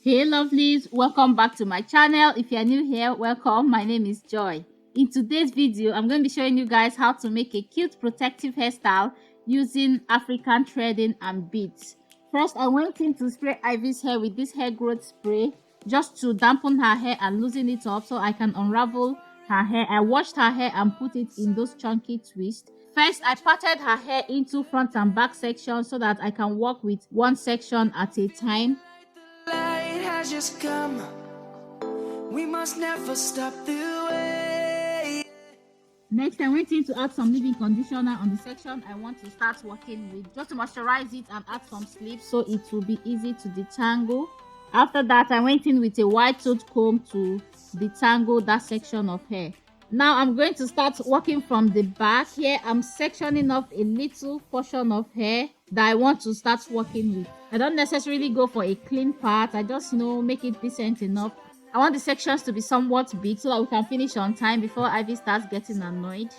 Hey lovelies, welcome back to my channel. If you're new here, welcome. My name is Joy. In today's video, I'm going to be showing you guys how to make a cute protective hairstyle using African threading and beads. First, I went in to spray Ivy's hair with this hair growth spray just to dampen her hair and loosen it up so I can unravel her hair. I washed her hair and put it in those chunky twists. First, I parted her hair into front and back sections so that I can work with one section at a time. Just come, we must never stop the way. Next, I went in to add some leave-in conditioner on the section I want to start working with, just to moisturize it and add some sleeves so it will be easy to detangle. After that, I went in with a wide tooth comb to detangle that section of hair. Now I'm going to start working from the back. Here I'm sectioning off a little portion of hair that I want to start working with. I don't necessarily go for a clean part. I just make it decent enough. I want the sections to be somewhat big so that we can finish on time before Ivy starts getting annoyed.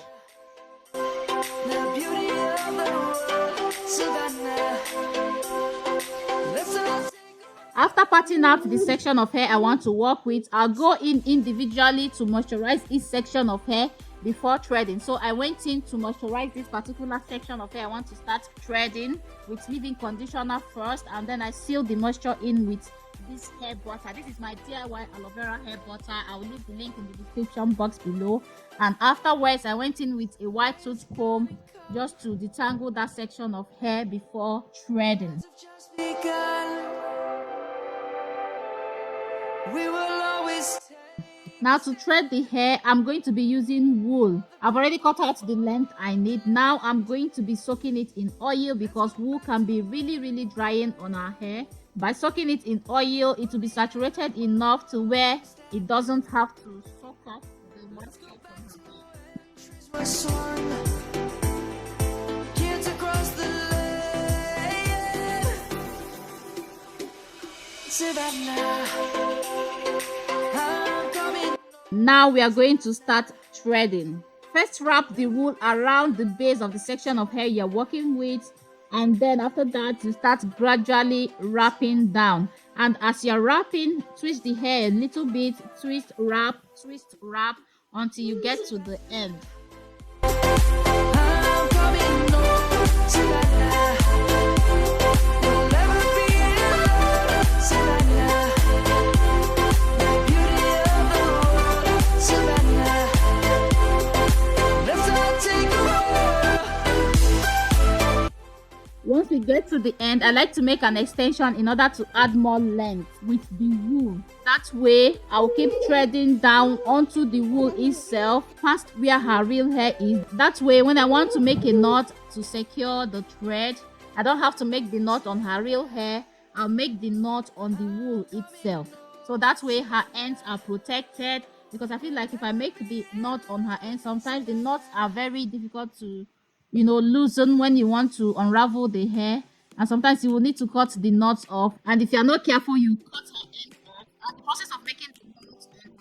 After parting out the section of hair I want to work with, I'll go in individually to moisturize each section of hair before threading. So I went in to moisturize this particular section of hair I want to start threading with leave-in conditioner first, and then I seal the moisture in with this hair butter. This is my DIY aloe vera hair butter. I will leave the link in the description box below. And afterwards I went in with a wide tooth comb just to detangle that section of hair before threading. We will always. Now to thread the hair, I'm going to be using wool. I've already cut out the length I need. Now I'm going to be soaking it in oil because wool can be really drying on our hair. By soaking it in oil, it will be saturated enough to where it doesn't have to soak up the moisture from her hair. Now we are going to start threading. First, wrap the wool around the base of the section of hair you're working with, and then after that you start gradually wrapping down. And as you're wrapping, twist the hair a little bit, twist, wrap until you get to the end. Once we get to the end, I like to make an extension in order to add more length with the wool. That way, I'll keep threading down onto the wool itself, past where her real hair is. That way, when I want to make a knot to secure the thread, I don't have to make the knot on her real hair. I'll make the knot on the wool itself. So that way, her ends are protected, because I feel like if I make the knot on her ends, sometimes the knots are very difficult to loosen when you want to unravel the hair, and sometimes you will need to cut the knots off, and if you're not careful you cut her end off, and the process of making the knots and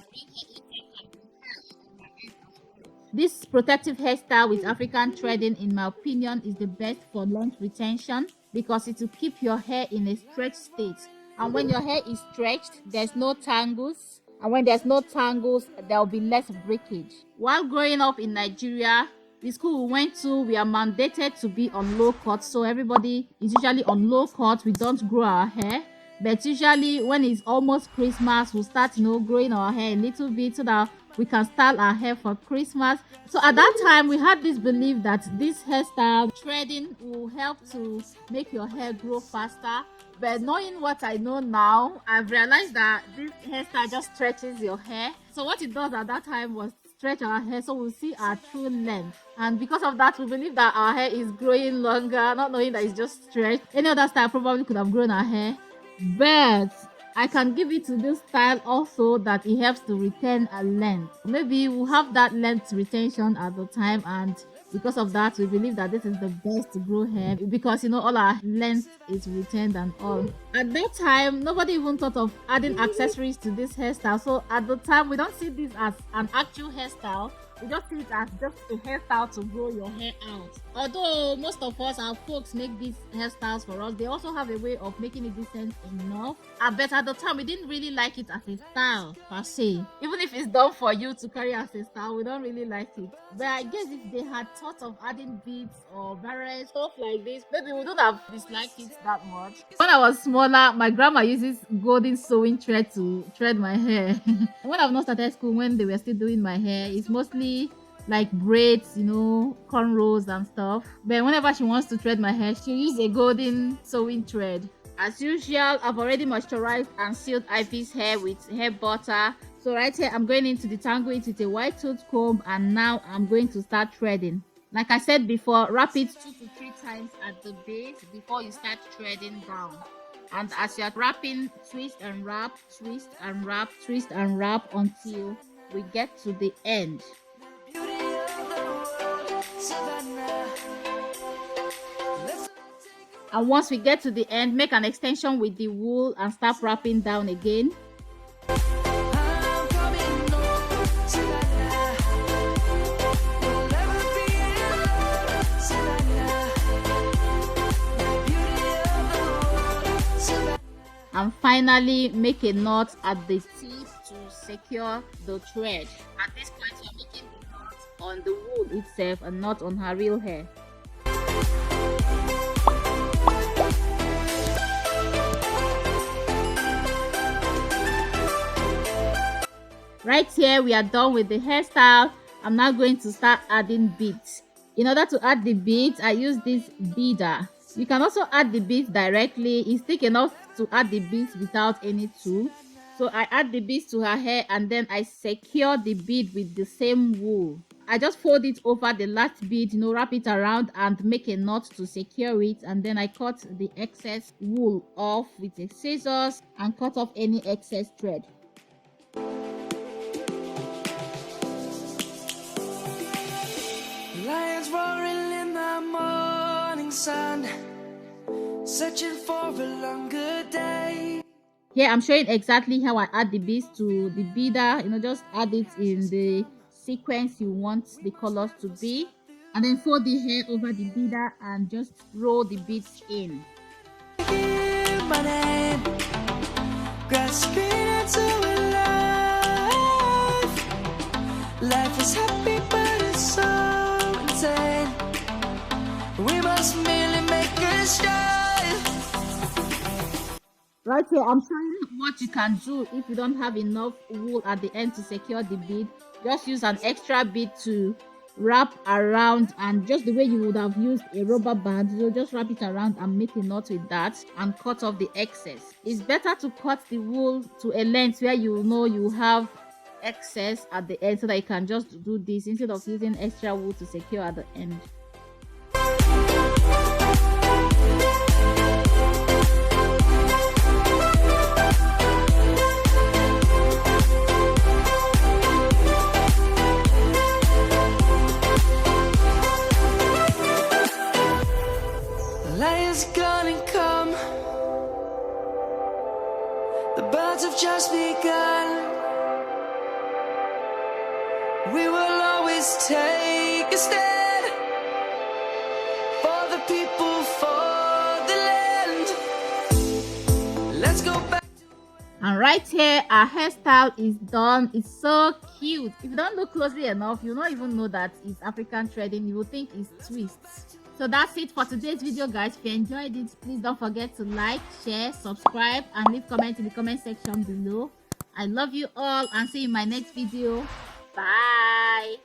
this protective hairstyle with African threading, in my opinion, is the best for long retention because it will keep your hair in a stretched state, and when your hair is stretched there's no tangles, and when there's no tangles there will be less breakage. While growing up in Nigeria, the school we went to, we are mandated to be on low cut, so everybody is usually on low cut. We don't grow our hair, but usually when it's almost Christmas, we'll start growing our hair a little bit so that we can style our hair for Christmas. So at that time we had this belief that this hairstyle threading will help to make your hair grow faster, but knowing what I know now, I've realized that this hairstyle just stretches your hair. So what it does at that time was stretch our hair so we'll see our true length, and because of that we believe that our hair is growing longer, not knowing that it's just stretched. Any other style probably could have grown our hair, but I can give it to this style also that it helps to retain a length. Maybe we'll have that length retention at the time, and because of that we believe that this is the best to grow hair because all our length is retained and all. At that time nobody even thought of adding accessories to this hairstyle, so at the time we don't see this as an actual hairstyle, We just see it as just a hairstyle to grow your hair out. Although most of us, our folks, make these hairstyles for us, they also have a way of making it decent enough. But at the time, we didn't really like it as a style per se. Even if it's done for you to carry as a style, we don't really like it. But I guess if they had thought of adding beads or various stuff like this, maybe we wouldn't have disliked it that much. When I was smaller, my grandma uses golden sewing thread to thread my hair. When I've not started school, when they were still doing my hair, it's mostly like braids, cornrows and stuff. But whenever she wants to thread my hair, she uses a golden sewing thread. As usual, I've already moisturized and sealed Ivy's hair with hair butter. So right here, I'm going in to detangle it with a white tooth comb, and now I'm going to start threading. Like I said before, wrap it 2 to 3 times at the base before you start threading down. And as you're wrapping, twist and wrap, twist and wrap, twist and wrap until we get to the end. And once we get to the end, make an extension with the wool and start wrapping down again. And finally, make a knot at the tip to secure the thread. At this point, you're making the knot on the wool itself and not on her real hair. Right here, we are done with the hairstyle. I'm now going to start adding beads. In order to add the beads, I use this beader. You can also add the beads directly. It's thick enough to add the beads without any tool. So I add the beads to her hair and then I secure the bead with the same wool. I just fold it over the last bead, wrap it around and make a knot to secure it, and then I cut the excess wool off with the scissors and cut off any excess thread. Lions roaring in the morning sun, searching for a longer day. Here I'm showing exactly how I add the beads to the beader. Just add it in the sequence you want the colors to be, and then fold the hair over the beader and just roll the beads in. My name, grasping into life. Life is happy, but it's so insane. We must merely make a start. Right here, I'm showing what you can do if you don't have enough wool at the end to secure the bead. Just use an extra bead to wrap around, and just the way you would have used a rubber band, so just wrap it around and make a knot with that and cut off the excess. It's better to cut the wool to a length where you have excess at the end, so that you can just do this instead of using extra wool to secure at the end. Lions gonna come. The birds have just begun. We will always take a stand for the people, for the land. Let's go back. And right here, our hairstyle is done. It's so cute. If you don't look closely enough, you'll not even know that it's African threading. You will think it's twists. So that's it for today's video, guys. If you enjoyed it, please don't forget to like, share, subscribe, and leave comments in the comment section below. I love you all and see you in my next video. Bye.